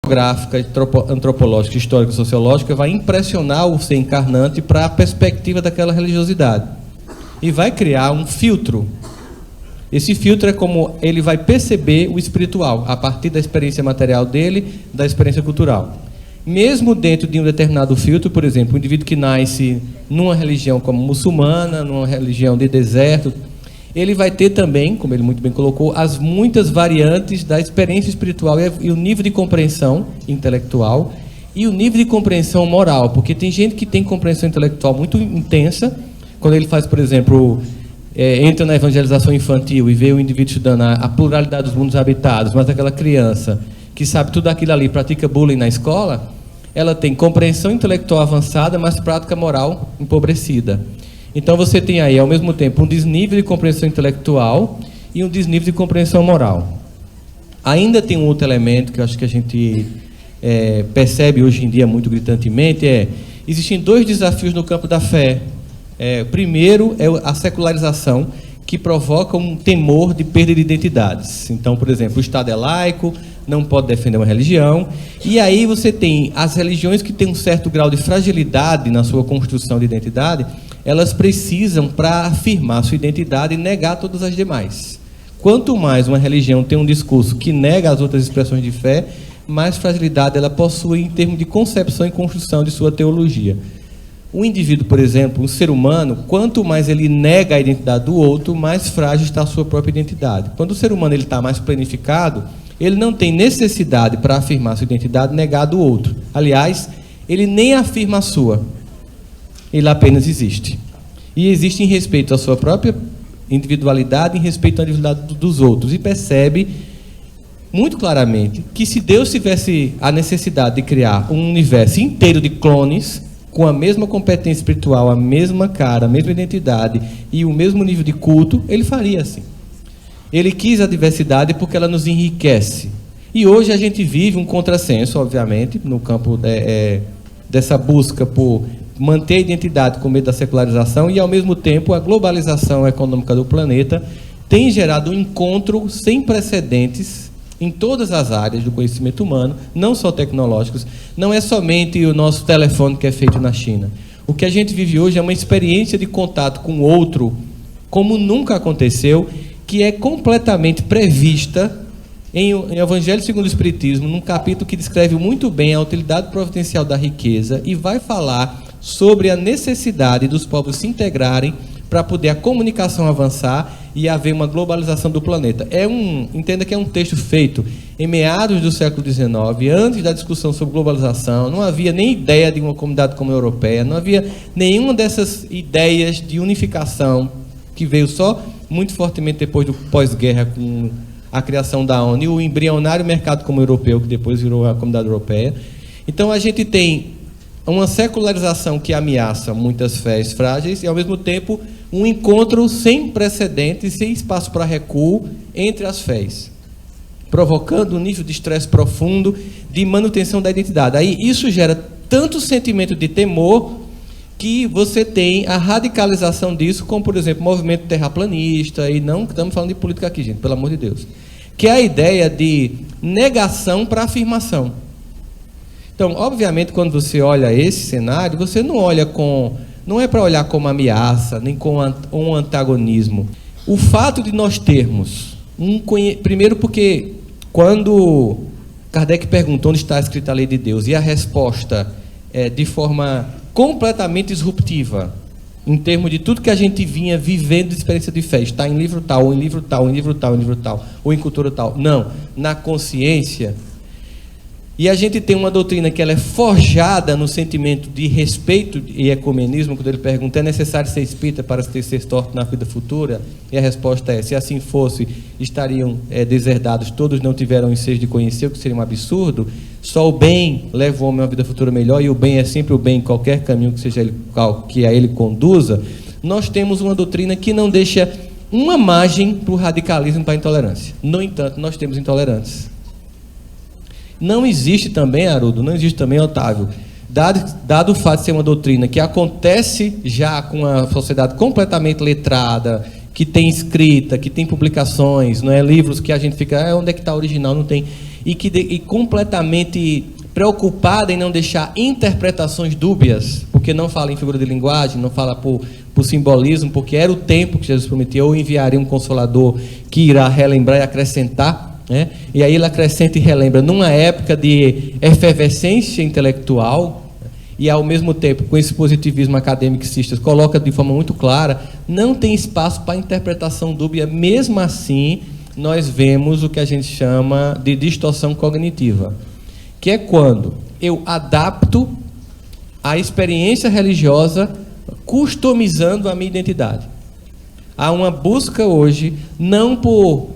gráfica, antropológica, histórica, sociológica, vai impressionar o ser encarnante para a perspectiva daquela religiosidade. E vai criar um filtro. Esse filtro é como ele vai perceber o espiritual, a partir da experiência material dele, da experiência cultural. Mesmo dentro de um determinado filtro, por exemplo, um indivíduo que nasce numa religião como muçulmana, numa religião de deserto, ele vai ter também, como ele muito bem colocou, as muitas variantes da experiência espiritual e o nível de compreensão intelectual e o nível de compreensão moral, porque tem gente que tem compreensão intelectual muito intensa, quando ele faz, por exemplo, entra na evangelização infantil e vê o indivíduo estudando a pluralidade dos mundos habitados, mas aquela criança que sabe tudo aquilo ali, pratica bullying na escola, ela tem compreensão intelectual avançada, mas prática moral empobrecida. Então você tem aí, ao mesmo tempo, um desnível de compreensão intelectual e um desnível de compreensão moral. Ainda tem um outro elemento que eu acho que a gente percebe hoje em dia muito gritantemente, existem dois desafios no campo da fé. Primeiro é a secularização, que provoca um temor de perda de identidades. Então, por exemplo, o Estado é laico, não pode defender uma religião, e aí você tem as religiões que têm um certo grau de fragilidade na sua construção de identidade, elas precisam, para afirmar sua identidade, negar todas as demais. Quanto mais uma religião tem um discurso que nega as outras expressões de fé, mais fragilidade ela possui em termos de concepção e construção de sua teologia. O indivíduo, por exemplo, um ser humano, quanto mais ele nega a identidade do outro, mais frágil está a sua própria identidade. Quando o ser humano está mais planificado, ele não tem necessidade para afirmar sua identidade negar do outro. Aliás, ele nem afirma a sua. Ele apenas existe. E existe em respeito à sua própria individualidade, em respeito à individualidade dos outros. E percebe muito claramente que se Deus tivesse a necessidade de criar um universo inteiro de clones, com a mesma competência espiritual, a mesma cara, a mesma identidade e o mesmo nível de culto, ele faria assim. Ele quis a diversidade porque ela nos enriquece. E hoje a gente vive um contrassenso, obviamente, no campo dessa busca por manter a identidade com medo da secularização e, ao mesmo tempo, a globalização econômica do planeta tem gerado um encontro sem precedentes em todas as áreas do conhecimento humano, não só tecnológicos. Não é somente o nosso telefone que é feito na China. O que a gente vive hoje é uma experiência de contato com o outro, como nunca aconteceu, que é completamente prevista em Evangelho segundo o Espiritismo, num capítulo que descreve muito bem a utilidade providencial da riqueza e vai falar sobre a necessidade dos povos se integrarem para poder a comunicação avançar e haver uma globalização do planeta. Entenda que é um texto feito em meados do século XIX, antes da discussão sobre globalização, não havia nem ideia de uma comunidade como a europeia, não havia nenhuma dessas ideias de unificação que veio só muito fortemente depois do pós-guerra com a criação da ONU e o embrionário mercado comum europeu, que depois virou a comunidade europeia. Então a gente tem uma secularização que ameaça muitas fés frágeis e, ao mesmo tempo, um encontro sem precedentes, sem espaço para recuo entre as fés, provocando um nível de estresse profundo de manutenção da identidade. Aí isso gera tanto sentimento de temor que você tem a radicalização disso, como, por exemplo, o movimento terraplanista, e não estamos falando de política aqui, gente, pelo amor de Deus, que é a ideia de negação para afirmação. Então, obviamente, quando você olha esse cenário, você não é para olhar como ameaça, nem como um antagonismo. O fato de nós termos primeiro porque quando Kardec perguntou onde está escrita a lei de Deus, e a resposta de forma completamente disruptiva, em termos de tudo que a gente vinha vivendo de experiência de fé, está em livro tal, ou em livro tal, ou em livro tal, em livro tal, ou em cultura tal. Não, na consciência. E a gente tem uma doutrina que ela é forjada no sentimento de respeito e ecumenismo. Quando ele pergunta, é necessário ser espírita para ter ser torto na vida futura? E a resposta é, se assim fosse, estariam deserdados, todos não tiveram ensejo de conhecer, o que seria um absurdo. Só o bem leva o homem a uma vida futura melhor, e o bem é sempre o bem em qualquer caminho que seja que a ele conduza. Nós temos uma doutrina que não deixa uma margem para o radicalismo e para a intolerância. No entanto, nós temos intolerantes. Não existe também, Haroldo, não existe também, Otávio, dado o fato de ser uma doutrina que acontece já com a sociedade completamente letrada, que tem escrita, que tem publicações, não é, livros que a gente fica, onde é que está original, não tem. e completamente preocupada em não deixar interpretações dúbias, porque não fala em figura de linguagem, não fala por simbolismo, porque era o tempo que Jesus prometeu: eu enviaria um Consolador que irá relembrar e acrescentar, né? E aí ele acrescenta e relembra numa época de efervescência intelectual, e ao mesmo tempo, com esse positivismo academicista, coloca de forma muito clara, não tem espaço para interpretação dúbia. Mesmo assim, nós vemos o que a gente chama de distorção cognitiva, que é quando eu adapto a experiência religiosa customizando a minha identidade. Há uma busca hoje, não por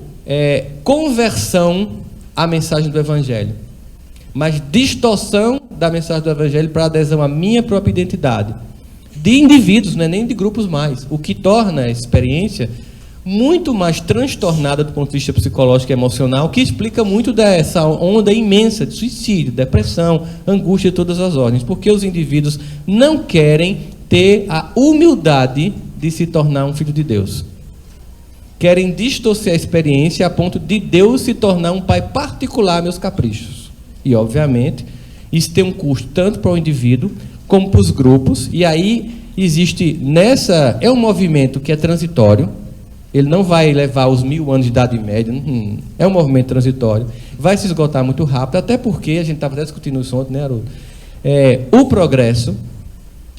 conversão à mensagem do Evangelho, mas distorção da mensagem do Evangelho para adesão à minha própria identidade, de indivíduos, não é nem de grupos mais, o que torna a experiência muito mais transtornada do ponto de vista psicológico e emocional, que explica muito dessa onda imensa de suicídio, depressão, angústia de todas as ordens, porque os indivíduos não querem ter a humildade de se tornar um filho de Deus. Querem distorcer a experiência a ponto de Deus se tornar um pai particular a meus caprichos. E, obviamente, isso tem um custo tanto para o indivíduo como para os grupos, e aí existe é um movimento que é transitório, ele não vai levar os 1000 anos de idade média, é um movimento transitório, vai se esgotar muito rápido, até porque, a gente estava discutindo isso ontem, né, Haroldo? O progresso,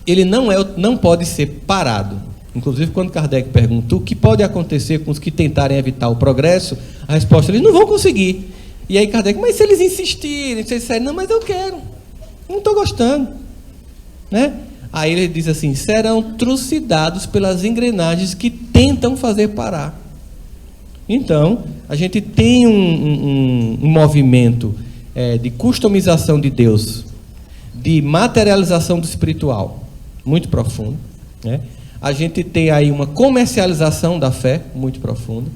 ele não pode ser parado. Inclusive, quando Kardec perguntou o que pode acontecer com os que tentarem evitar o progresso, a resposta é: eles não vão conseguir. E aí Kardec: mas se eles insistirem, se eles disserem: não, mas eu quero, não estou gostando, né? Aí ele diz assim: serão trucidados pelas engrenagens que tentam fazer parar. Então, a gente tem um movimento de customização de Deus, de materialização do espiritual, muito profundo, né? A gente tem aí uma comercialização da fé, muito profunda.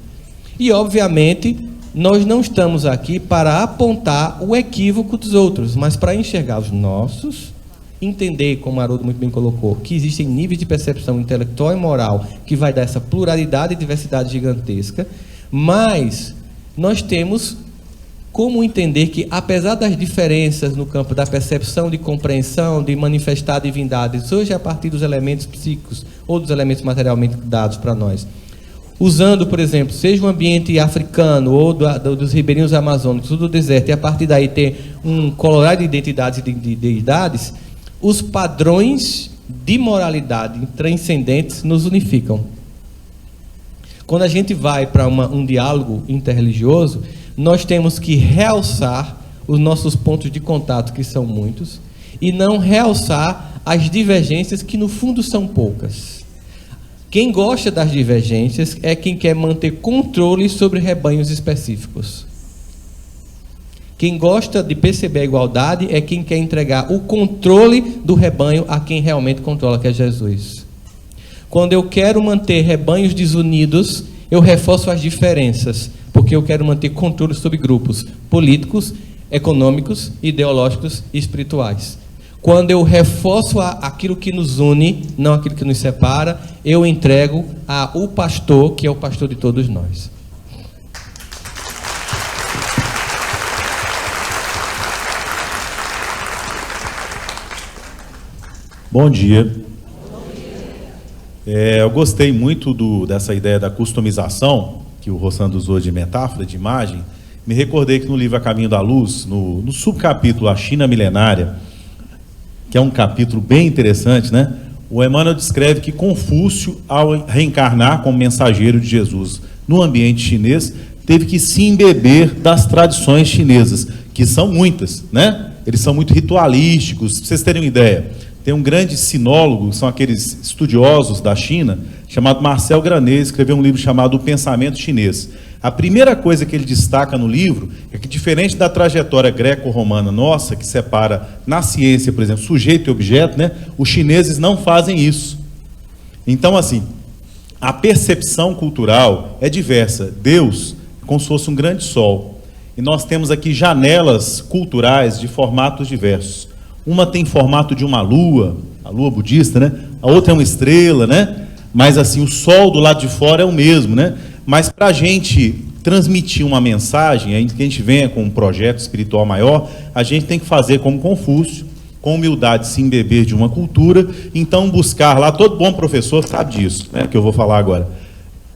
E, obviamente, nós não estamos aqui para apontar o equívoco dos outros, mas para enxergar os nossos, entender, como Haroldo muito bem colocou, que existem níveis de percepção intelectual e moral que vai dar essa pluralidade e diversidade gigantesca, mas nós temos como entender que, apesar das diferenças no campo da percepção, de compreensão, de manifestar a divindade, seja a partir dos elementos psíquicos ou dos elementos materialmente dados para nós, usando, por exemplo, seja um ambiente africano ou dos ribeirinhos amazônicos, ou do deserto, e a partir daí ter um colorário de identidades e de deidades, os padrões de moralidade transcendentes nos unificam. Quando a gente vai para um diálogo interreligioso, nós temos que realçar os nossos pontos de contato, que são muitos, e não realçar as divergências, que no fundo são poucas. Quem gosta das divergências é quem quer manter controle sobre rebanhos específicos. Quem gosta de perceber a igualdade é quem quer entregar o controle do rebanho a quem realmente controla, que é Jesus. Quando eu quero manter rebanhos desunidos, eu reforço as diferenças, porque eu quero manter controle sobre grupos políticos, econômicos, ideológicos e espirituais. Quando eu reforço aquilo que nos une, não aquilo que nos separa, eu entrego ao pastor, que é o pastor de todos nós. Bom dia. Eu gostei muito dessa ideia da customização, que o Rossando usou de metáfora, de imagem. Me recordei que no livro A Caminho da Luz, no subcapítulo A China Milenária, que é um capítulo bem interessante, né? O Emmanuel descreve que Confúcio, ao reencarnar como mensageiro de Jesus no ambiente chinês, teve que se embeber das tradições chinesas, que são muitas, né? Eles são muito ritualísticos. Para vocês terem uma ideia, tem um grande sinólogo, são aqueles estudiosos da China, chamado Marcel Granet, escreveu um livro chamado O Pensamento Chinês. A primeira coisa que ele destaca no livro é que, diferente da trajetória greco-romana nossa, que separa na ciência, por exemplo, sujeito e objeto, né, os chineses não fazem isso. Então, assim, a percepção cultural é diversa. Deus é como se fosse um grande sol. E nós temos aqui janelas culturais de formatos diversos. Uma tem formato de uma lua, a lua budista, né? A outra é uma estrela, né? Mas assim, o sol do lado de fora é o mesmo, né? Mas para a gente transmitir uma mensagem, ainda que a gente venha com um projeto espiritual maior, a gente tem que fazer como Confúcio, com humildade se embeber de uma cultura, então buscar lá, todo bom professor sabe disso, né, que eu vou falar agora.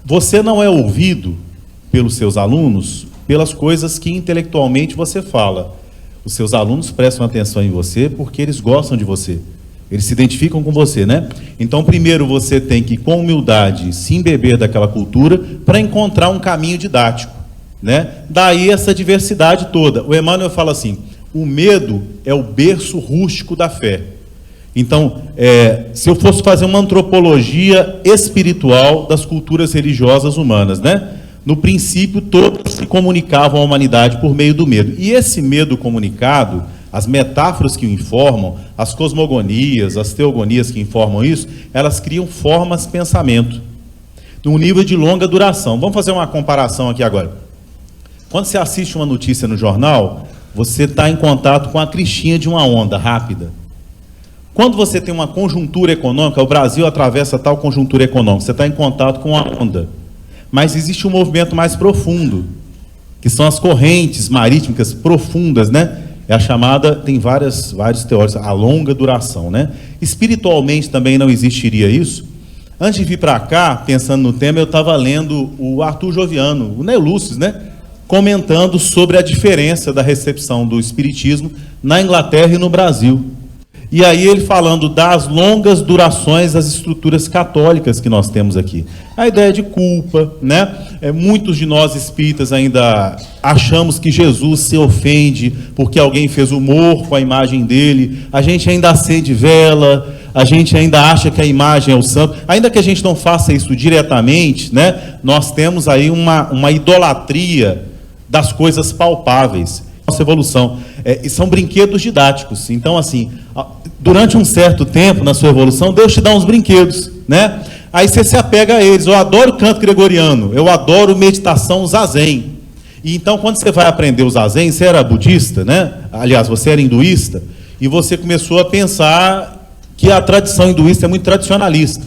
Você não é ouvido pelos seus alunos pelas coisas que intelectualmente você fala. Os seus alunos prestam atenção em você porque eles gostam de você. Eles se identificam com você, né? Então, primeiro você tem que, com humildade, se embeber daquela cultura para encontrar um caminho didático, né? Daí essa diversidade toda. O Emmanuel fala assim, o medo é o berço rústico da fé. Então, se eu fosse fazer uma antropologia espiritual das culturas religiosas humanas, né? No princípio, todas se comunicavam à humanidade por meio do medo. E esse medo comunicado, as metáforas que o informam, as cosmogonias, as teogonias que informam isso, elas criam formas de pensamento, num nível de longa duração. Vamos fazer uma comparação aqui agora. Quando você assiste uma notícia no jornal, você está em contato com a crichinha de uma onda rápida. Quando você tem uma conjuntura econômica, o Brasil atravessa tal conjuntura econômica, você está em contato com a onda. Mas existe um movimento mais profundo, que são as correntes marítimas profundas, né? É a chamada, tem vários teóricos, a longa duração, né? Espiritualmente também não existiria isso. Antes de vir para cá, pensando no tema, eu estava lendo o Arthur Joviano, o Neolúcio, né? Comentando sobre a diferença da recepção do espiritismo na Inglaterra e no Brasil. E aí ele falando das longas durações das estruturas católicas que nós temos aqui. A ideia de culpa, né? Muitos de nós espíritas ainda achamos que Jesus se ofende porque alguém fez humor com a imagem dele. A gente ainda acende vela, a gente ainda acha que a imagem é o santo. Ainda que a gente não faça isso diretamente, né? Nós temos aí uma idolatria das coisas palpáveis. Nossa evolução. E são brinquedos didáticos. Então, assim, durante um certo tempo na sua evolução, Deus te dá uns brinquedos, né? Aí você se apega a eles. Eu adoro canto gregoriano, eu adoro meditação zazen. E então, quando você vai aprender o zazen, você era budista, né? Aliás, você era hinduísta, e você começou a pensar que a tradição hinduísta é muito tradicionalista.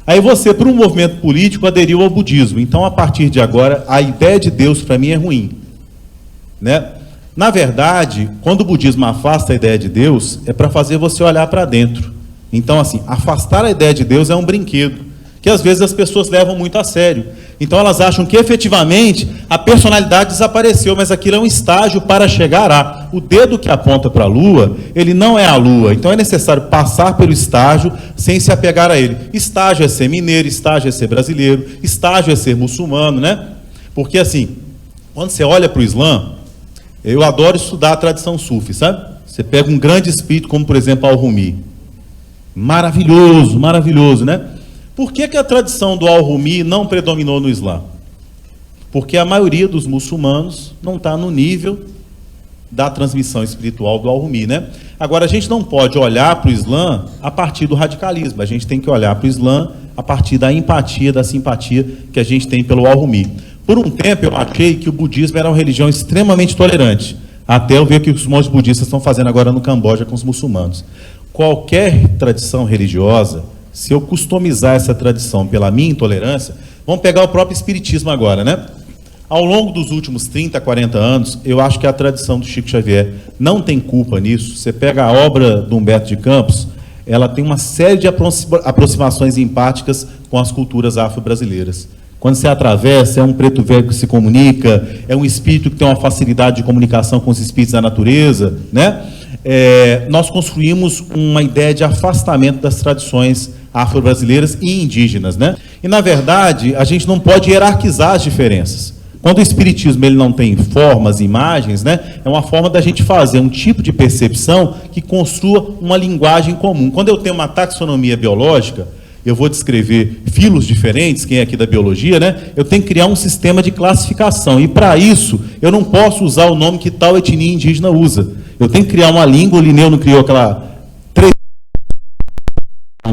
Aí você, por um movimento político, aderiu ao budismo. Então, a partir de agora, a ideia de Deus para mim é ruim, né? Na verdade, quando o budismo afasta a ideia de Deus, é para fazer você olhar para dentro. Então, assim, afastar a ideia de Deus é um brinquedo, que às vezes as pessoas levam muito a sério. Então, elas acham que efetivamente a personalidade desapareceu, mas aquilo é um estágio para chegar a. O dedo que aponta para a Lua, ele não é a Lua. Então, é necessário passar pelo estágio sem se apegar a ele. Estágio é ser mineiro, estágio é ser brasileiro, estágio é ser muçulmano, né? Porque, assim, quando você olha para o Islã, eu adoro estudar a tradição sufi, sabe? Você pega um grande espírito, como por exemplo Al-Rumi. Maravilhoso, maravilhoso, né? Por que a tradição do Al-Rumi não predominou no Islã? Porque a maioria dos muçulmanos não está no nível da transmissão espiritual do Al-Rumi, né? Agora, a gente não pode olhar para o Islã a partir do radicalismo. A gente tem que olhar para o Islã a partir da empatia, da simpatia que a gente tem pelo Al-Rumi. Por um tempo eu achei que o budismo era uma religião extremamente tolerante, até eu ver o que os monges budistas estão fazendo agora no Camboja com os muçulmanos. Qualquer tradição religiosa, se eu customizar essa tradição pela minha intolerância, vamos pegar o próprio espiritismo agora, né? Ao longo dos últimos 30, 40 anos, eu acho que a tradição do Chico Xavier não tem culpa nisso. Você pega a obra do Humberto de Campos, ela tem uma série de aproximações empáticas com as culturas afro-brasileiras. Quando você atravessa, é um preto velho que se comunica, é um espírito que tem uma facilidade de comunicação com os espíritos da natureza, né? Nós construímos uma ideia de afastamento das tradições afro-brasileiras e indígenas, né? E, na verdade, a gente não pode hierarquizar as diferenças. Quando o espiritismo ele não tem formas, imagens, né? É uma forma da gente fazer um tipo de percepção que construa uma linguagem comum. Quando eu tenho uma taxonomia biológica, eu vou descrever filos diferentes, quem é aqui da biologia, né? Eu tenho que criar um sistema de classificação. E, para isso, eu não posso usar o nome que tal etnia indígena usa. Eu tenho que criar uma língua. O Linneu não criou aquela...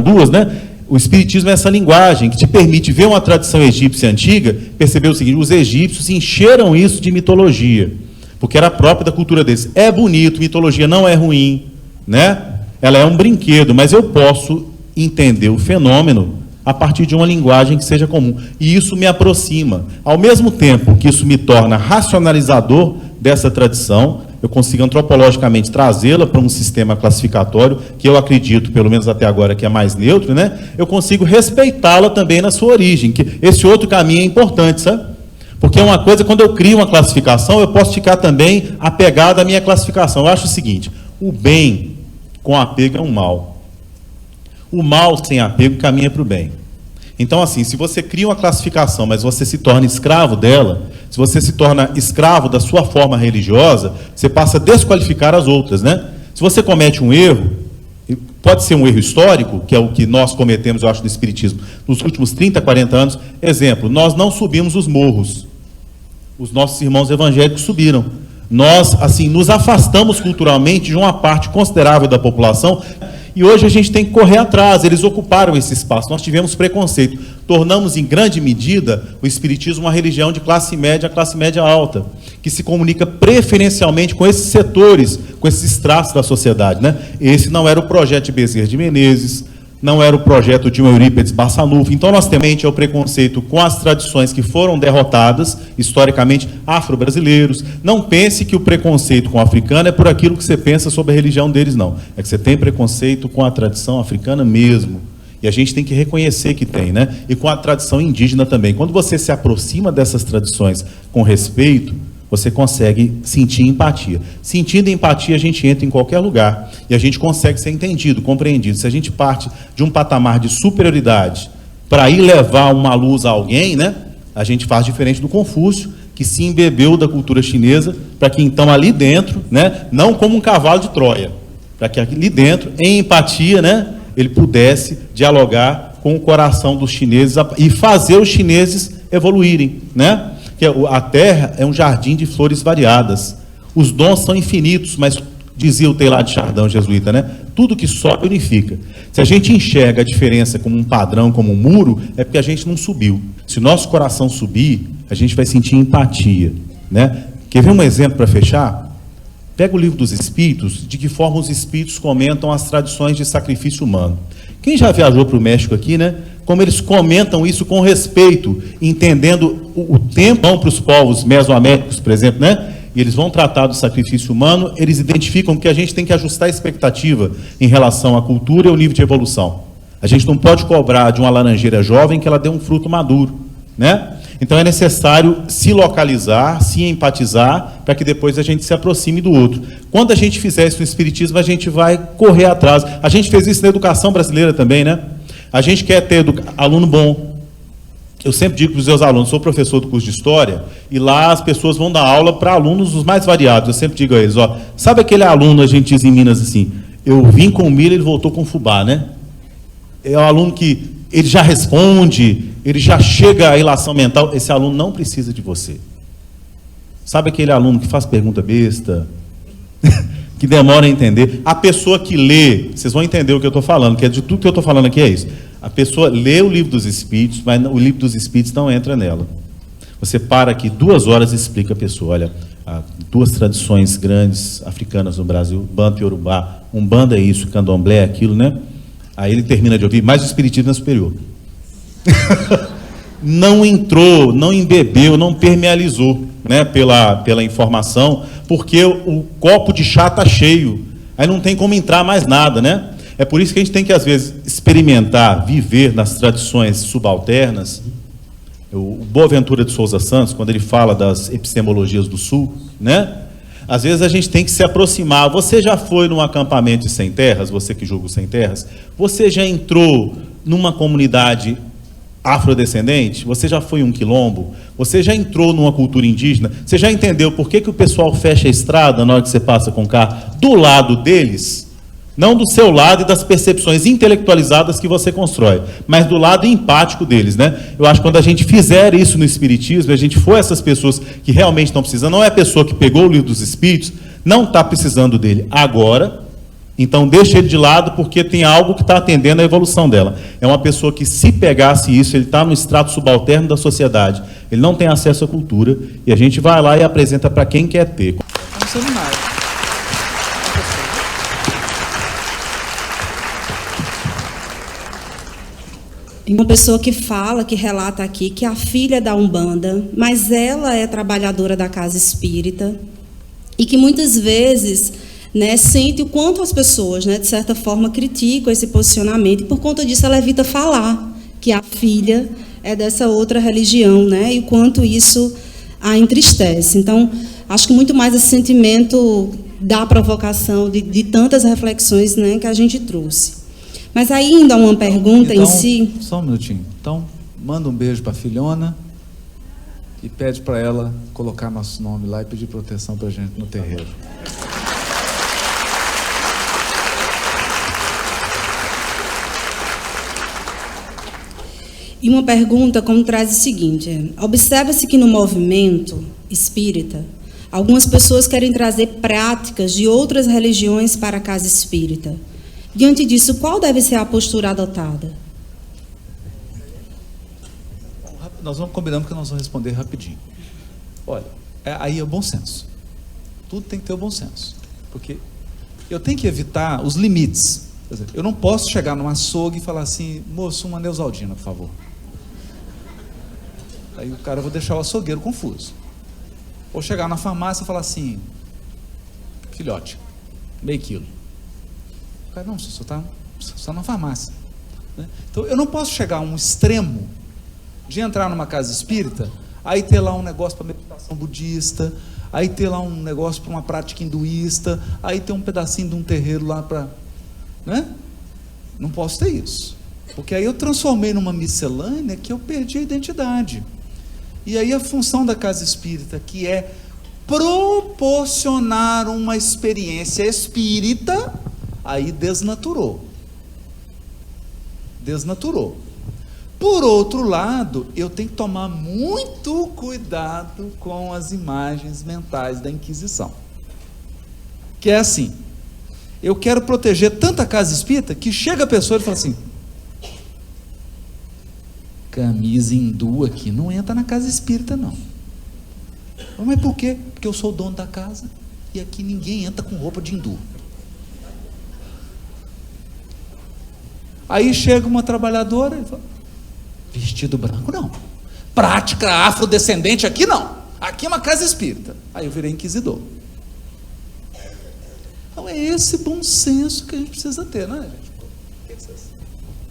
duas, né? O espiritismo é essa linguagem que te permite ver uma tradição egípcia antiga, perceber o seguinte: os egípcios encheram isso de mitologia, porque era própria da cultura deles. É bonito, mitologia não é ruim, né? Ela é um brinquedo, mas eu posso entender o fenômeno a partir de uma linguagem que seja comum. E isso me aproxima. Ao mesmo tempo que isso me torna racionalizador dessa tradição, eu consigo antropologicamente trazê-la para um sistema classificatório, que eu acredito, pelo menos até agora, que é mais neutro, né? Eu consigo respeitá-la também na sua origem, que esse outro caminho é importante, sabe? Porque uma coisa, quando eu crio uma classificação, eu posso ficar também apegado à minha classificação. Eu acho o seguinte, o bem com apego é um mal. O mal sem apego caminha para o bem. Então, assim, se você cria uma classificação, mas você se torna escravo dela, se você se torna escravo da sua forma religiosa, você passa a desqualificar as outras, né? Se você comete um erro, pode ser um erro histórico, que é o que nós cometemos, eu acho, no Espiritismo, nos últimos 30, 40 anos. Exemplo, nós não subimos os morros. Os nossos irmãos evangélicos subiram. Nós, assim, nos afastamos culturalmente de uma parte considerável da população. E hoje a gente tem que correr atrás, eles ocuparam esse espaço, nós tivemos preconceito, tornamos em grande medida o Espiritismo uma religião de classe média a classe média alta, que se comunica preferencialmente com esses setores, com esses estratos da sociedade, né? Esse não era o projeto de Bezerra de Menezes, não era o projeto de Eurípides Barçanufo. Então nós temos o preconceito com as tradições que foram derrotadas, historicamente, afro-brasileiros. Não pense que o preconceito com o africano é por aquilo que você pensa sobre a religião deles, não. É que você tem preconceito com a tradição africana mesmo. E a gente tem que reconhecer que tem, né? E com a tradição indígena também. Quando você se aproxima dessas tradições com respeito, você consegue sentir empatia. Sentindo empatia, a gente entra em qualquer lugar e a gente consegue ser entendido, compreendido. Se a gente parte de um patamar de superioridade para ir levar uma luz a alguém, né, a gente faz diferente do Confúcio, que se embebeu da cultura chinesa, para que então ali dentro, né, não como um cavalo de Troia, para que ali dentro, em empatia, né, ele pudesse dialogar com o coração dos chineses e fazer os chineses evoluírem, né? Que a terra é um jardim de flores variadas. Os dons são infinitos, mas, dizia o Teilhard de Chardin, jesuíta, né? Tudo que sobe unifica. Se a gente enxerga a diferença como um padrão, como um muro, é porque a gente não subiu. Se o nosso coração subir, a gente vai sentir empatia, né? Quer ver um exemplo para fechar? Pega o Livro dos Espíritos, de que forma os Espíritos comentam as tradições de sacrifício humano. Quem já viajou para o México aqui, né? Como eles comentam isso com respeito, entendendo o tempo para os povos mesoaméricos, por exemplo, né? E eles vão tratar do sacrifício humano, eles identificam que a gente tem que ajustar a expectativa em relação à cultura e ao nível de evolução. A gente não pode cobrar de uma laranjeira jovem que ela dê um fruto maduro, né? Então é necessário se localizar, se empatizar, para que depois a gente se aproxime do outro. Quando a gente fizer isso no Espiritismo, a gente vai correr atrás. A gente fez isso na educação brasileira também, né? A gente quer ter aluno bom. Eu sempre digo para os meus alunos, sou professor do curso de História, e lá as pessoas vão dar aula para alunos os mais variados. Eu sempre digo a eles, ó, sabe aquele aluno, a gente diz em Minas assim, eu vim com milho, ele voltou com fubá, né? É um aluno que ele já responde, ele já chega à ilação mental. Esse aluno não precisa de você. Sabe aquele aluno que faz pergunta besta, que demora a entender? A pessoa que lê, vocês vão entender o que eu estou falando, que é de tudo que eu estou falando aqui é isso. A pessoa lê o Livro dos Espíritos, mas o Livro dos Espíritos não entra nela. Você para aqui 2 horas e explica a pessoa, olha, há 2 tradições grandes africanas no Brasil, Banto e Yorubá, Umbanda é isso, Candomblé é aquilo, né? Aí ele termina de ouvir, mas o Espiritismo é superior. Não entrou, não embebeu, não permealizou, né, pela informação, porque o copo de chá está cheio, aí não tem como entrar mais nada, né? É por isso que a gente tem que, às vezes, experimentar, viver nas tradições subalternas. O Boaventura de Souza Santos, quando ele fala das epistemologias do Sul, né? Às vezes a gente tem que se aproximar. Você já foi num acampamento de sem terras, você que julga os sem terras? Você já entrou numa comunidade afrodescendente? Você já foi um quilombo? Você já entrou numa cultura indígena? Você já entendeu por que o pessoal fecha a estrada na hora que você passa com o carro? Do lado deles, não do seu lado e das percepções intelectualizadas que você constrói, mas do lado empático deles, né? Eu acho que quando a gente fizer isso no Espiritismo, a gente for essas pessoas que realmente estão precisando, não é a pessoa que pegou o Livro dos Espíritos, não está precisando dele agora, então deixa ele de lado porque tem algo que está atendendo à evolução dela. É uma pessoa que, se pegasse isso, ele está no extrato subalterno da sociedade, ele não tem acesso à cultura, e a gente vai lá e apresenta para quem quer ter. É um seminário. Tem uma pessoa que fala, que relata aqui, que a filha é da Umbanda, mas ela é trabalhadora da casa espírita, e que muitas vezes, né, sente o quanto as pessoas, né, de certa forma, criticam esse posicionamento, e por conta disso ela evita falar que a filha é dessa outra religião, né, e o quanto isso a entristece. Então, acho que muito mais esse sentimento da provocação, de tantas reflexões, né, que a gente trouxe. Mas ainda uma pergunta então, em si... Só um minutinho. Então, manda um beijo para a filhona e pede para ela colocar nosso nome lá e pedir proteção para a gente no terreiro. E uma pergunta como traz o seguinte: observa-se que no movimento espírita, algumas pessoas querem trazer práticas de outras religiões para a casa espírita. Diante disso, qual deve ser a postura adotada? Nós vamos combinando que nós vamos responder rapidinho. Olha, aí é o bom senso. Tudo tem que ter o bom senso. Porque eu tenho que evitar os limites. Quer dizer, eu não posso chegar num açougue e falar assim: moço, uma Neusaldina, por favor. Aí o cara, eu vou deixar o açougueiro confuso. Ou chegar na farmácia e falar assim: filhote, meio quilo. O cara, não, você está na farmácia. Né? Então, eu não posso chegar a um extremo de entrar numa casa espírita, aí ter lá um negócio para meditação budista, aí ter lá um negócio para uma prática hinduísta, aí ter um pedacinho de um terreiro lá para... Né? Não posso ter isso. Porque aí eu transformei numa miscelânea que eu perdi a identidade. E aí a função da casa espírita, que é proporcionar uma experiência espírita, aí desnaturou. Desnaturou. Por outro lado, eu tenho que tomar muito cuidado com as imagens mentais da Inquisição. Que é assim: eu quero proteger tanta casa espírita que chega a pessoa e fala assim: camisa hindu aqui não entra na casa espírita, não. Mas por quê? Porque eu sou o dono da casa e aqui ninguém entra com roupa de hindu. Aí chega uma trabalhadora e fala: vestido branco não, prática afrodescendente aqui não, aqui é uma casa espírita. Aí eu virei inquisidor. Então é esse bom senso que a gente precisa ter, não é, gente? O que vocês...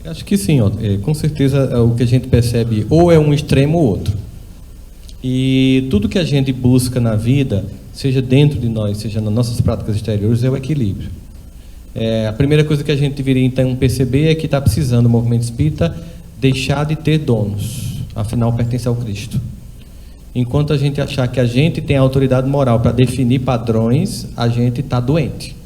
Acho que sim, ó. Com certeza o que a gente percebe ou é um extremo ou outro. E tudo que a gente busca na vida, seja dentro de nós, seja nas nossas práticas exteriores, é o equilíbrio. A primeira coisa que a gente deveria então perceber é que está precisando o movimento espírita deixar de ter donos, afinal pertence ao Cristo. Enquanto a gente achar que a gente tem a autoridade moral para definir padrões, a gente está doente.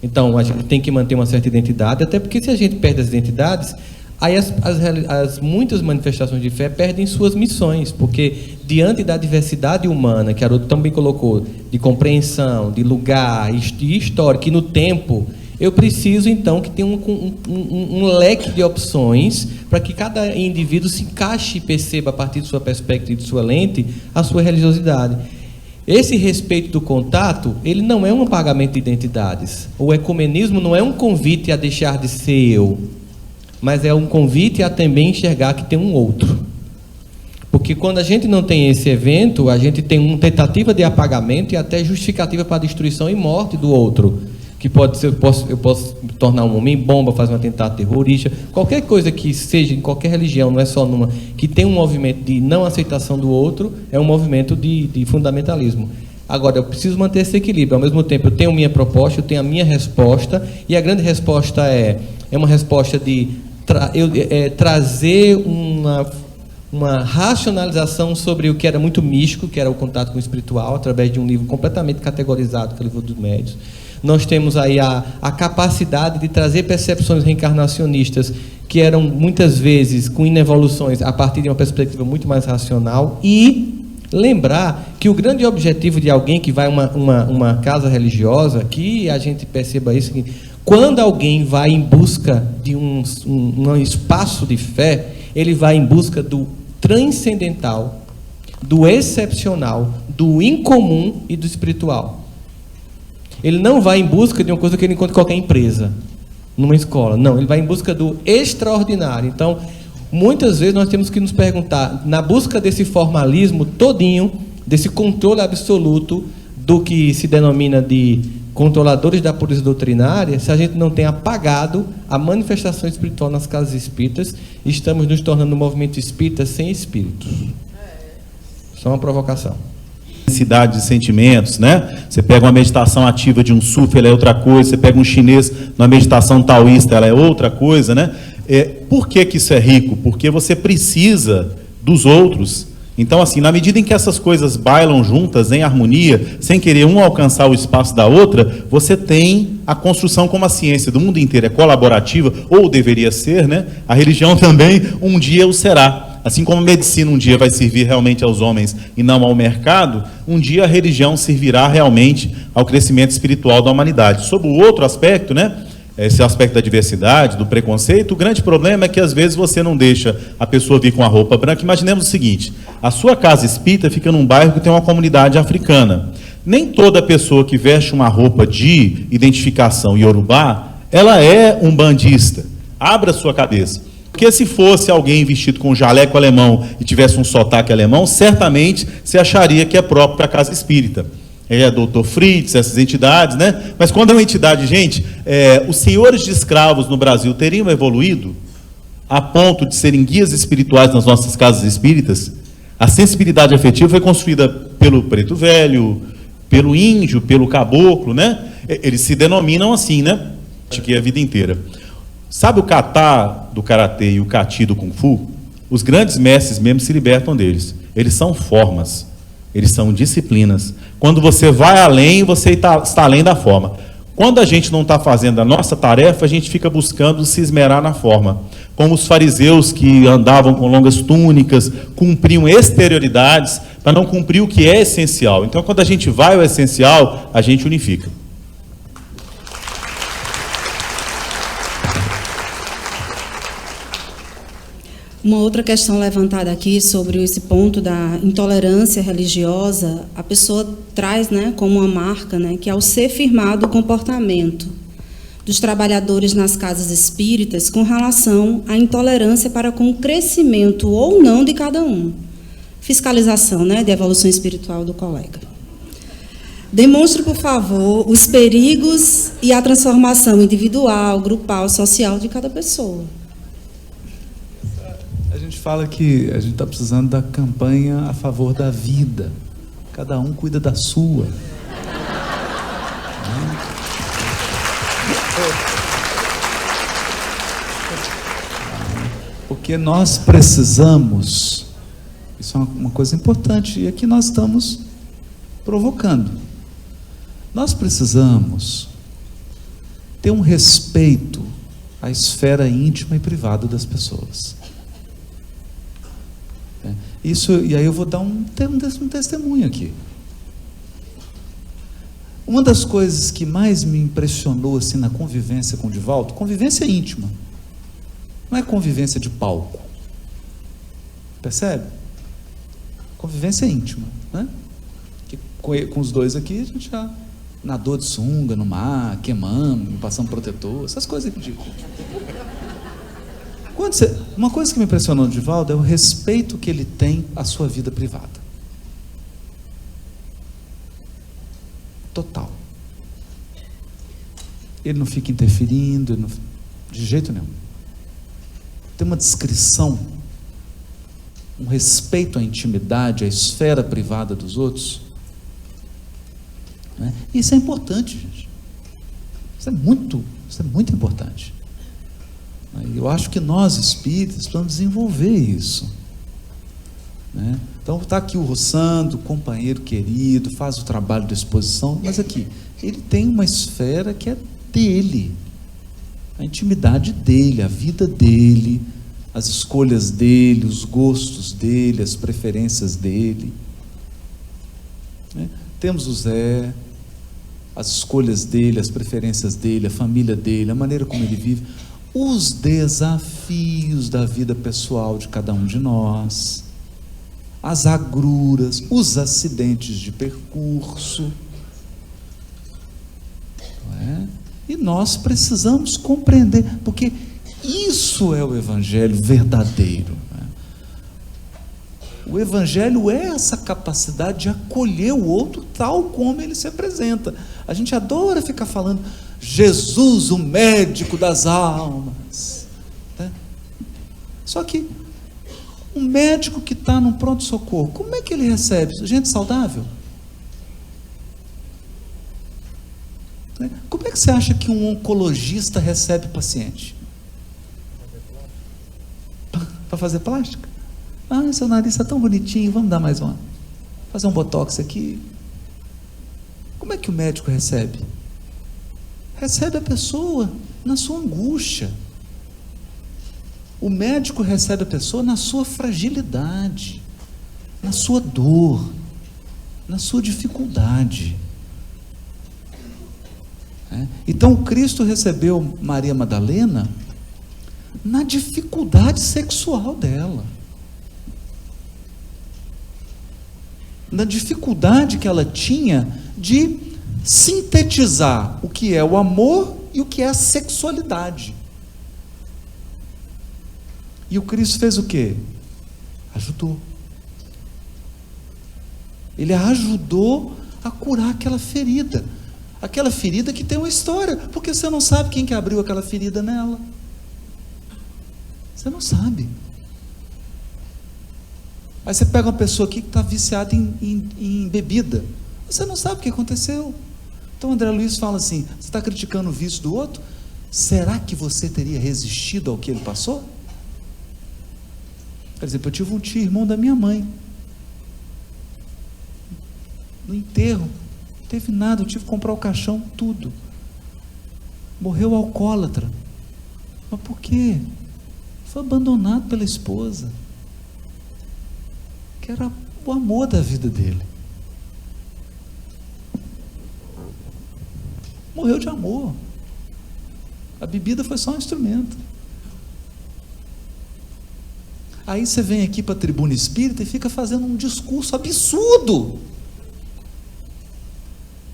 Então a gente tem que manter uma certa identidade, até porque se a gente perde as identidades, aí as muitas manifestações de fé perdem suas missões, porque diante da diversidade humana, que Haroldo também colocou, de compreensão, de lugar, de história, que no tempo, eu preciso então que tenha um leque de opções para que cada indivíduo se encaixe e perceba a partir de sua perspectiva, de sua lente, a sua religiosidade. Esse respeito do contato, ele não é um apagamento de identidades. O ecumenismo não é um convite a deixar de ser eu, mas é um convite a também enxergar que tem um outro. Porque quando a gente não tem esse evento, a gente tem uma tentativa de apagamento e até justificativa para a destruição e morte do outro. Que pode ser, eu posso me tornar um homem-bomba, fazer um atentado terrorista, qualquer coisa que seja, em qualquer religião, não é só numa, que tem um movimento de não aceitação do outro, é um movimento de fundamentalismo. Agora, eu preciso manter esse equilíbrio. Ao mesmo tempo, eu tenho minha proposta, eu tenho a minha resposta, e a grande resposta é uma resposta de trazer uma racionalização sobre o que era muito místico, que era o contato com o espiritual, através de um livro completamente categorizado, que é o livro dos médiuns. Nós temos aí a capacidade de trazer percepções reencarnacionistas que eram muitas vezes com inevoluções a partir de uma perspectiva muito mais racional, e lembrar que o grande objetivo de alguém que vai a uma casa religiosa, que a gente perceba isso, que quando alguém vai em busca de um espaço de fé, ele vai em busca do transcendental, do excepcional, do incomum e do espiritual. Ele não vai em busca de uma coisa que ele encontra em qualquer empresa, numa escola. Não, ele vai em busca do extraordinário. Então, Muitas vezes nós temos que nos perguntar, na busca desse formalismo todinho, desse controle absoluto do que se denomina de controladores da pureza doutrinária, se a gente não tem apagado a manifestação espiritual nas casas espíritas, estamos nos tornando um movimento espírita sem espíritos. Só uma provocação. Densidade de sentimentos, né? Você pega uma meditação ativa de um sufi, ela é outra coisa. Você pega um chinês numa meditação taoísta, ela é outra coisa, né? Por que que isso é rico? Porque você precisa dos outros. Então, assim, na medida em que essas coisas bailam juntas, em harmonia, sem querer um alcançar o espaço da outra, você tem a construção, como a ciência do mundo inteiro é colaborativa, ou deveria ser, né? A religião também um dia o será. Assim como a medicina um dia vai servir realmente aos homens e não ao mercado, um dia a religião servirá realmente ao crescimento espiritual da humanidade. Sobre o outro aspecto, né? Esse aspecto da diversidade, do preconceito, o grande problema é que às vezes você não deixa a pessoa vir com a roupa branca. Imaginemos o seguinte: a sua casa espírita fica num bairro que tem uma comunidade africana. Nem toda pessoa que veste uma roupa de identificação iorubá, ela é um bandista. Abra sua cabeça. Porque se fosse alguém vestido com um jaleco alemão e tivesse um sotaque alemão, certamente você acharia que é próprio para a casa espírita. Dr. Fritz, essas entidades, né? Mas quando é uma entidade, gente, os senhores de escravos no Brasil teriam evoluído a ponto de serem guias espirituais nas nossas casas espíritas? A sensibilidade afetiva foi construída pelo preto velho, pelo índio, pelo caboclo, né? Eles se denominam assim, né? Acho que a vida inteira. Sabe o kata do karatê e o kati do kung fu? Os grandes mestres mesmo se libertam deles. Eles são formas, eles são disciplinas. Quando você vai além, você está além da forma. Quando a gente não está fazendo a nossa tarefa, a gente fica buscando se esmerar na forma. Como os fariseus que andavam com longas túnicas, cumpriam exterioridades para não cumprir o que é essencial. Então, quando a gente vai ao essencial, a gente unifica. Uma outra questão levantada aqui sobre esse ponto da intolerância religiosa, a pessoa traz, né, como uma marca, né, que é o ser firmado o comportamento dos trabalhadores nas casas espíritas com relação à intolerância para com o crescimento ou não de cada um. Fiscalização, né, de evolução espiritual do colega. Demonstre, por favor, os perigos e a transformação individual, grupal, social de cada pessoa. A gente fala que a gente está precisando da campanha a favor da vida. Cada um cuida da sua. Porque nós precisamos, isso é uma coisa importante, e aqui nós estamos provocando. Nós precisamos ter um respeito à esfera íntima e privada das pessoas. Isso, e aí eu vou dar um testemunho aqui. Uma das coisas que mais me impressionou assim, na convivência com o Divaldo, convivência íntima, não é convivência de palco, percebe? Convivência íntima, né? Que com os dois aqui a gente já nadou de sunga no mar, queimamos, passamos protetor, essas coisas ridículas. Uma coisa que me impressionou no Divaldo é o respeito que ele tem à sua vida privada. Total. Ele não fica interferindo, de jeito nenhum. Tem uma discrição, um respeito à intimidade, à esfera privada dos outros. Né? Isso é importante, gente. Isso é muito importante. Eu acho que nós, espíritas, precisamos desenvolver isso. Né? Então, está aqui o Rossando, companheiro querido, faz o trabalho de exposição, mas aqui, ele tem uma esfera que é dele, a intimidade dele, a vida dele, as escolhas dele, os gostos dele, as preferências dele. Né? Temos o Zé, as escolhas dele, as preferências dele, a família dele, a maneira como ele vive, os desafios da vida pessoal de cada um de nós, as agruras, os acidentes de percurso. Não é? E nós precisamos compreender, porque Isso é o evangelho verdadeiro. O evangelho é essa capacidade de acolher o outro tal como ele se apresenta. A gente adora ficar falando Jesus, o médico das almas, né? Só que um médico que está num pronto-socorro, como é que ele recebe? Gente saudável? Né? Como é que você acha que um oncologista recebe paciente? Para fazer plástica? Ah, seu nariz está tão bonitinho, vamos dar mais uma. Fazer um botox aqui. Como é que o médico recebe? Recebe a pessoa na sua angústia. O médico recebe a pessoa na sua fragilidade, na sua dor, na sua dificuldade. Então Cristo recebeu Maria Madalena na dificuldade sexual dela, na dificuldade que ela tinha de sintetizar o que é o amor e o que é a sexualidade. E o Cristo fez o quê? Ajudou. Ele a ajudou a curar aquela ferida que tem uma história, porque você não sabe quem que abriu aquela ferida nela. Você não sabe. Aí você pega uma pessoa aqui que está viciada em bebida, você não sabe o que aconteceu. Então André Luiz fala assim: você está criticando o vício do outro? Será que você teria resistido ao que ele passou? Por exemplo, eu tive um tio, irmão da minha mãe, no enterro, não teve nada, eu tive que comprar o caixão, tudo. Morreu alcoólatra. Mas por quê? Foi abandonado pela esposa, que era o amor da vida dele. Morreu de amor. A bebida foi só um instrumento. Aí você vem aqui para a tribuna espírita e fica fazendo um discurso absurdo,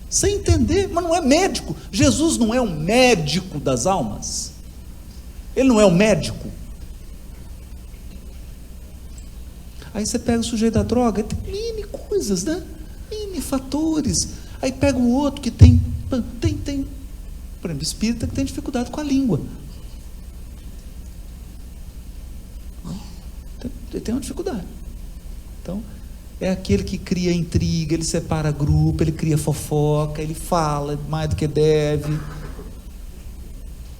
sem entender, mas não é médico. Jesus não é um médico das almas. Ele não é um médico. Aí você pega o sujeito da droga, tem mini coisas, né? Mini fatores. Aí pega o outro que tem, por exemplo, espírita que tem dificuldade com a língua. Ele tem uma dificuldade. Então, é aquele que cria intriga, ele separa grupo, ele cria fofoca, ele fala mais do que deve.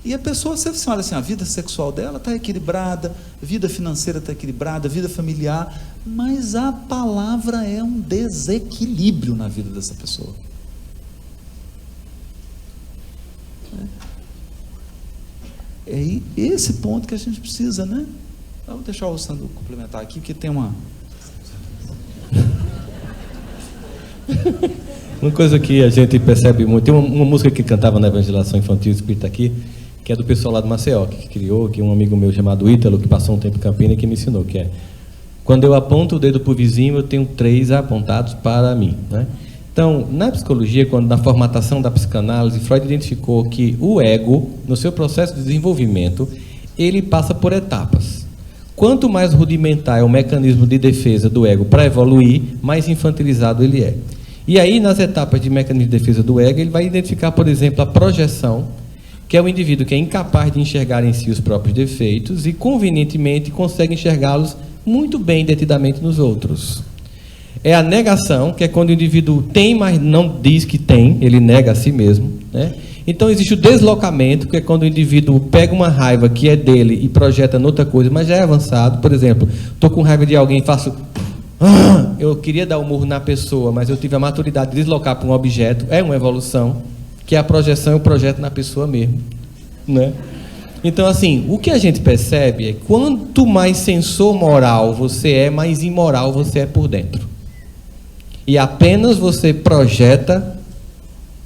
E a pessoa, você olha assim, a vida sexual dela está equilibrada, a vida financeira está equilibrada, a vida familiar, mas a palavra é um desequilíbrio na vida dessa pessoa. É esse ponto que a gente precisa, né? Eu vou deixar o Sandro complementar aqui, porque tem uma coisa que a gente percebe muito, tem uma música que cantava na evangelização infantil espírita aqui, que é do pessoal lá do Maceió, que criou, que um amigo meu chamado Ítalo, que passou um tempo em Campina, que me ensinou, que é: quando eu aponto o dedo para o vizinho, eu tenho 3 apontados para mim, né? Então, na psicologia, quando na formatação da psicanálise, Freud identificou que o ego, no seu processo de desenvolvimento, ele passa por etapas. Quanto mais rudimentar é o mecanismo de defesa do ego para evoluir, mais infantilizado ele é. E aí, nas etapas de mecanismo de defesa do ego, ele vai identificar, por exemplo, a projeção, que é o indivíduo que é incapaz de enxergar em si os próprios defeitos e, convenientemente, consegue enxergá-los muito bem detidamente nos outros. É a negação, que é quando o indivíduo tem, mas não diz que tem, ele nega a si mesmo, né? Então existe o deslocamento, que é quando o indivíduo pega uma raiva que é dele e projeta noutra coisa, mas já é avançado. Por exemplo, estou com raiva de alguém e faço... eu queria dar um murro na pessoa, mas eu tive a maturidade de deslocar para um objeto. É uma evolução, que é a projeção e o projeto na pessoa mesmo, né? Então, assim, o que a gente percebe é que quanto mais sensor moral você é, mais imoral você é por dentro. E apenas você projeta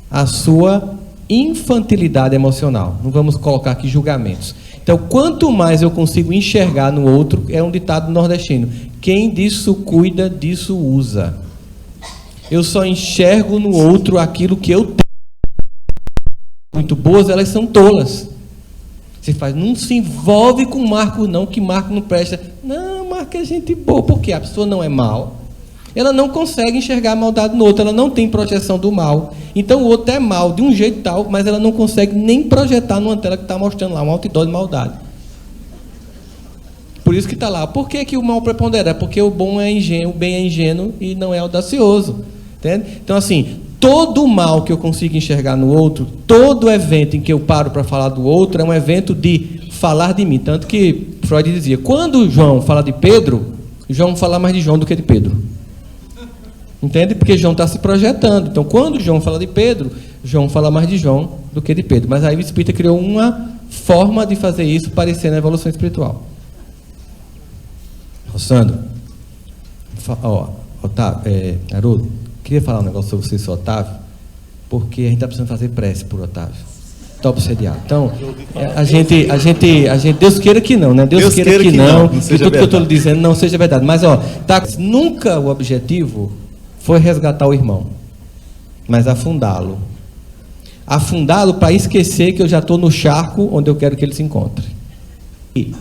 a sua infantilidade emocional. Não vamos colocar aqui julgamentos. Então, quanto mais eu consigo enxergar no outro, é um ditado nordestino: quem disso cuida, disso usa. Eu só enxergo no outro aquilo que eu tenho. Muito boas, elas são tolas. Você faz, não se envolve com Marcos não, que Marcos não presta. Não, Marcos é gente boa, porque a pessoa não é mal. Ela não consegue enxergar a maldade no outro, ela não tem projeção do mal. Então o outro é mal de um jeito tal, mas ela não consegue nem projetar numa tela que está mostrando lá um outdoor de maldade. Por isso que está lá. Por que o mal prepondera? Porque o bom é ingênuo, o bem é ingênuo e não é audacioso. Entende? Então assim, todo o mal que eu consigo enxergar no outro, todo evento em que eu paro para falar do outro, é um evento de falar de mim. Tanto que Freud dizia, quando João fala de Pedro, João fala mais de João do que de Pedro. Entende? Porque João está se projetando. Então, quando João fala de Pedro, João fala mais de João do que de Pedro. Mas aí o Espírita criou uma forma de fazer isso parecer na evolução espiritual. Sandro, Otávio, Haroldo, queria falar um negócio sobre você, seu Otávio, porque a gente está precisando fazer prece por Otávio. Está obsediado. Então, a gente, Deus queira que não, né? Deus queira que não, que tudo que eu estou lhe dizendo não seja verdade. Mas, nunca o objetivo foi resgatar o irmão, mas afundá-lo. Afundá-lo para esquecer que eu já estou no charco onde eu quero que ele se encontre. E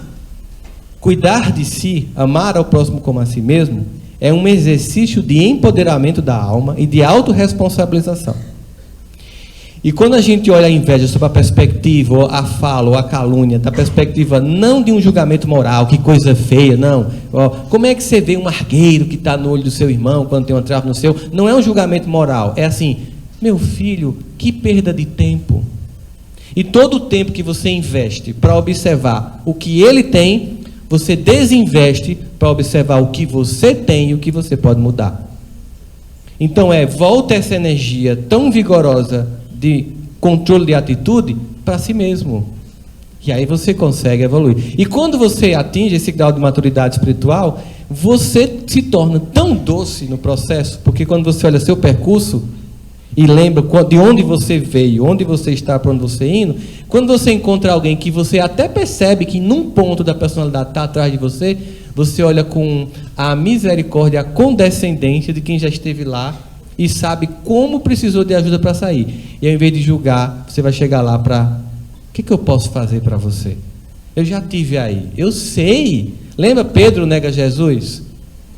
cuidar de si, amar ao próximo como a si mesmo, é um exercício de empoderamento da alma e de autorresponsabilização. E quando a gente olha a inveja sob a perspectiva, ou a fala, ou a calúnia, da perspectiva não de um julgamento moral, que coisa feia, não. Como é que você vê um argueiro que está no olho do seu irmão, quando tem uma trava no seu? Não é um julgamento moral, é assim, meu filho, que perda de tempo. E todo o tempo que você investe para observar o que ele tem, você desinveste para observar o que você tem e o que você pode mudar. Então volta essa energia tão vigorosa de controle de atitude para si mesmo. E aí você consegue evoluir. E quando você atinge esse grau de maturidade espiritual, você se torna tão doce no processo, porque quando você olha seu percurso e lembra de onde você veio, onde você está, para onde você está indo, quando você encontra alguém que você até percebe que num ponto da personalidade está atrás de você, você olha com a misericórdia, a condescendência de quem já esteve lá e sabe como precisou de ajuda para sair. E ao invés de julgar, você vai chegar lá para... O que eu posso fazer para você? Eu já tive aí. Eu sei. Lembra Pedro nega Jesus?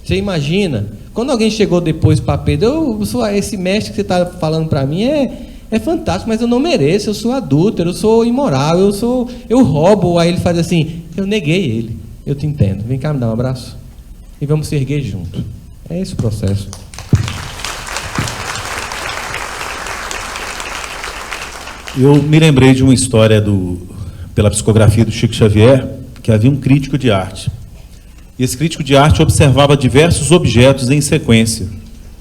Você imagina? Quando alguém chegou depois para Pedro, esse mestre que você está falando para mim é fantástico, mas eu não mereço, eu sou adúltero, eu sou imoral, eu roubo. Aí ele faz assim, eu neguei ele. Eu te entendo. Vem cá me dar um abraço. E vamos se erguer junto. É esse o processo. Eu me lembrei de uma história pela psicografia do Chico Xavier, que havia um crítico de arte. E esse crítico de arte observava diversos objetos em sequência.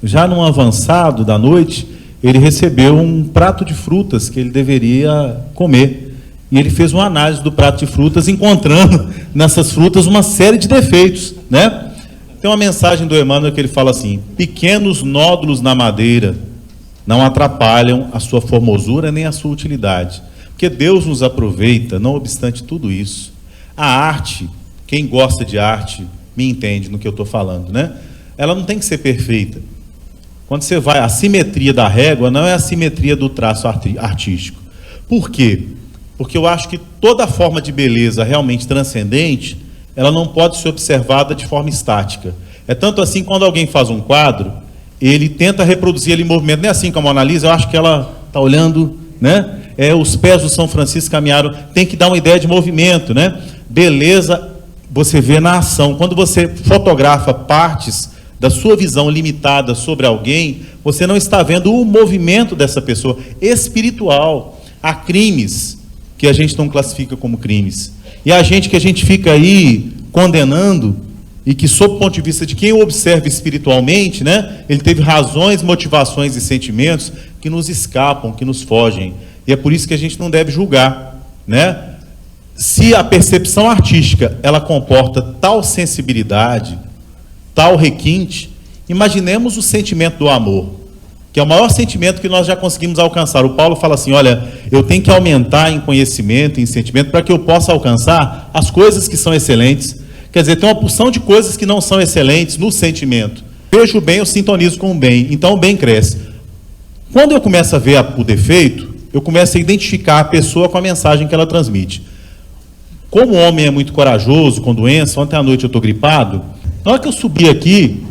Já num avançado da noite, ele recebeu um prato de frutas que ele deveria comer. E ele fez uma análise do prato de frutas, encontrando nessas frutas uma série de defeitos, né? Tem uma mensagem do Emmanuel que ele fala assim: pequenos nódulos na madeira não atrapalham a sua formosura nem a sua utilidade, porque Deus nos aproveita, não obstante tudo isso. A arte, quem gosta de arte me entende no que eu estou falando, né? Ela não tem que ser perfeita. Quando você vai, a simetria da régua não é a simetria do traço artístico. Por quê? Porque eu acho que toda forma de beleza realmente transcendente, ela não pode ser observada de forma estática. É tanto assim, quando alguém faz um quadro, ele tenta reproduzir ele em movimento. Não é assim como a Mona Lisa, eu acho que ela está olhando, né? Os pés do São Francisco caminharam, tem que dar uma ideia de movimento, né? Beleza, você vê na ação. Quando você fotografa partes da sua visão limitada sobre alguém, você não está vendo o movimento dessa pessoa espiritual. Há crimes que a gente não classifica como crimes. E há gente que a gente fica aí condenando, e que, sob o ponto de vista de quem o observa espiritualmente, né, ele teve razões, motivações e sentimentos que nos escapam, que nos fogem. E é por isso que a gente não deve julgar, né? Se a percepção artística ela comporta tal sensibilidade, tal requinte, imaginemos o sentimento do amor, que é o maior sentimento que nós já conseguimos alcançar. O Paulo fala assim, olha, eu tenho que aumentar em conhecimento, em sentimento, para que eu possa alcançar as coisas que são excelentes. Quer dizer, tem uma porção de coisas que não são excelentes no sentimento. Vejo o bem, eu sintonizo com o bem, então o bem cresce. Quando eu começo a ver o defeito, eu começo a identificar a pessoa com a mensagem que ela transmite. Como o homem é muito corajoso com doença, ontem à noite eu estou gripado, na hora que eu subi aqui,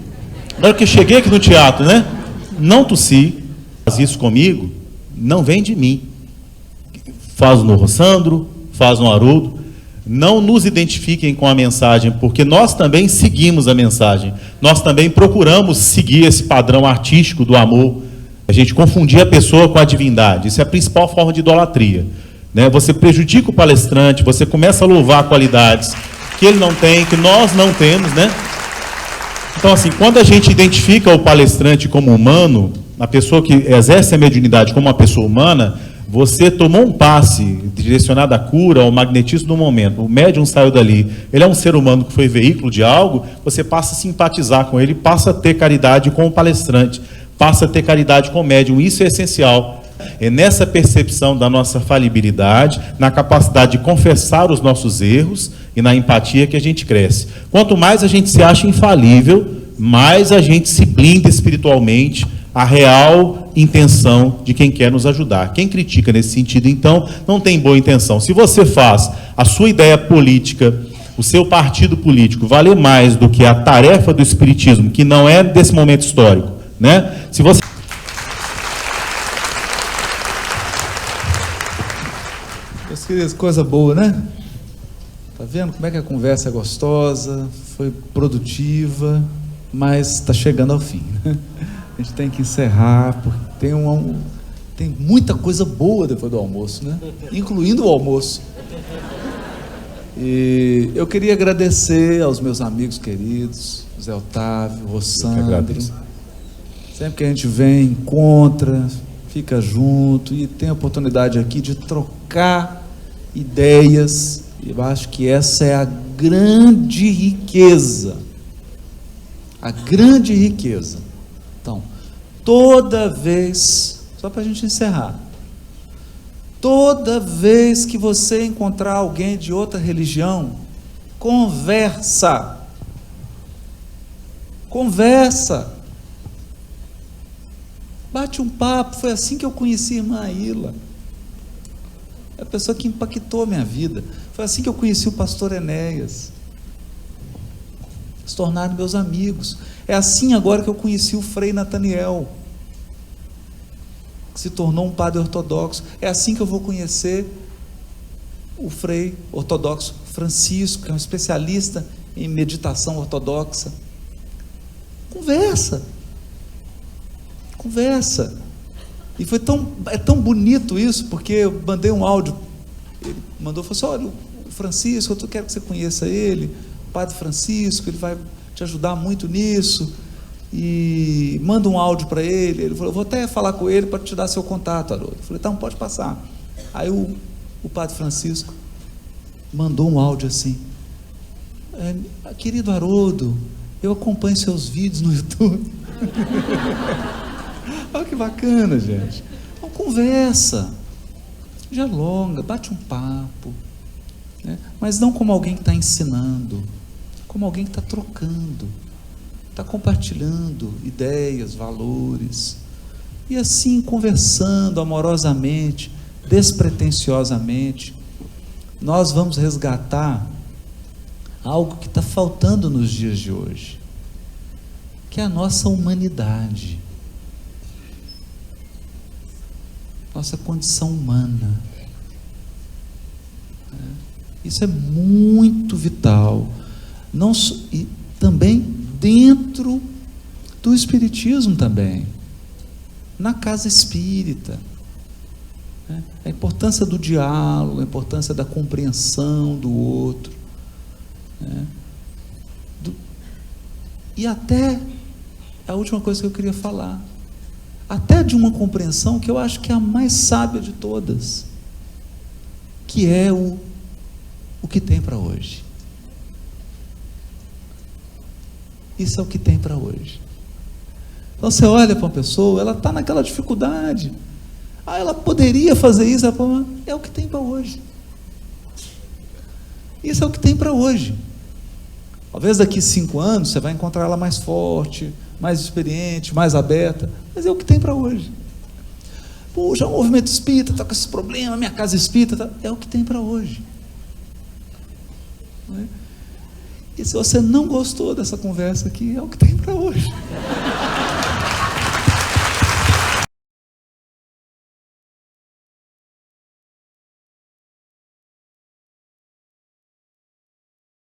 na hora que eu cheguei aqui no teatro, né? Não tossi, faz isso comigo, não vem de mim. Faz no Rossandro, faz no Haroldo. Não nos identifiquem com a mensagem, porque nós também seguimos a mensagem. Nós também procuramos seguir esse padrão artístico do amor. A gente confundir a pessoa com a divindade. Isso é a principal forma de idolatria, né? Você prejudica o palestrante, você começa a louvar qualidades que ele não tem, que nós não temos, né? Então, assim, quando a gente identifica o palestrante como humano, a pessoa que exerce a mediunidade como uma pessoa humana, você tomou um passe direcionado à cura, ao magnetismo do momento. O médium saiu dali, ele é um ser humano que foi veículo de algo, você passa a simpatizar com ele, passa a ter caridade com o palestrante, passa a ter caridade com o médium. Isso é essencial. É nessa percepção da nossa falibilidade, na capacidade de confessar os nossos erros e na empatia que a gente cresce. Quanto mais a gente se acha infalível, mais a gente se blinda espiritualmente a real intenção de quem quer nos ajudar. Quem critica nesse sentido, então, não tem boa intenção. Se você faz a sua ideia política, o seu partido político valer mais do que a tarefa do espiritismo, que não é desse momento histórico, né? Se você... Meus queridos, coisa boa, né? Tá vendo como é que a conversa é gostosa, foi produtiva, mas está chegando ao fim, né? A gente tem que encerrar, porque tem muita coisa boa depois do almoço, né? Incluindo o almoço. E eu queria agradecer aos meus amigos queridos, Zé Otávio, Rossandro. Sempre que a gente vem, encontra, fica junto e tem a oportunidade aqui de trocar ideias. Eu acho que essa é a grande riqueza. A grande riqueza. Então, toda vez, só para a gente encerrar, toda vez que você encontrar alguém de outra religião, conversa. Conversa. Bate um papo. Foi assim que eu conheci a irmã Aila. É a pessoa que impactou a minha vida. Foi assim que eu conheci o pastor Enéas. Se tornaram meus amigos. É assim agora que eu conheci o Frei Nathaniel, que se tornou um padre ortodoxo. É assim que eu vou conhecer o Frei ortodoxo Francisco, que é um especialista em meditação ortodoxa. Conversa. Conversa. E foi tão bonito isso, porque eu mandei um áudio. Ele mandou, falou assim: olha, o Francisco, eu quero que você conheça ele, o Padre Francisco, ele vai te ajudar muito nisso, e manda um áudio para ele. Ele falou: eu vou até falar com ele para te dar seu contato, Haroldo. Eu falei: então pode passar. Aí o Padre Francisco mandou um áudio assim: querido Haroldo, eu acompanho seus vídeos no YouTube. Olha que bacana, gente. Então, conversa, dialoga, bate um papo, né? Mas não como alguém que está ensinando, como alguém que está trocando, está compartilhando ideias, valores, e assim, conversando amorosamente, despretensiosamente, nós vamos resgatar algo que está faltando nos dias de hoje, que é a nossa humanidade, nossa condição humana. Isso é muito vital. Não, e também dentro do espiritismo também, na casa espírita, né? A importância do diálogo, a importância da compreensão do outro, né? E até a última coisa que eu queria falar, até de uma compreensão que eu acho que é a mais sábia de todas, que é o que tem para hoje. Isso é o que tem para hoje. Então você olha para uma pessoa, ela está naquela dificuldade, ela poderia fazer isso, é o que tem para hoje. Isso é o que tem para hoje. Talvez daqui 5 anos você vai encontrar ela mais forte, mais experiente, mais aberta, mas é o que tem para hoje. Puxa, o movimento espírita está com esse problema, minha casa espírita, é o que tem para hoje. Não é? E se você não gostou dessa conversa aqui, é o que tem para hoje.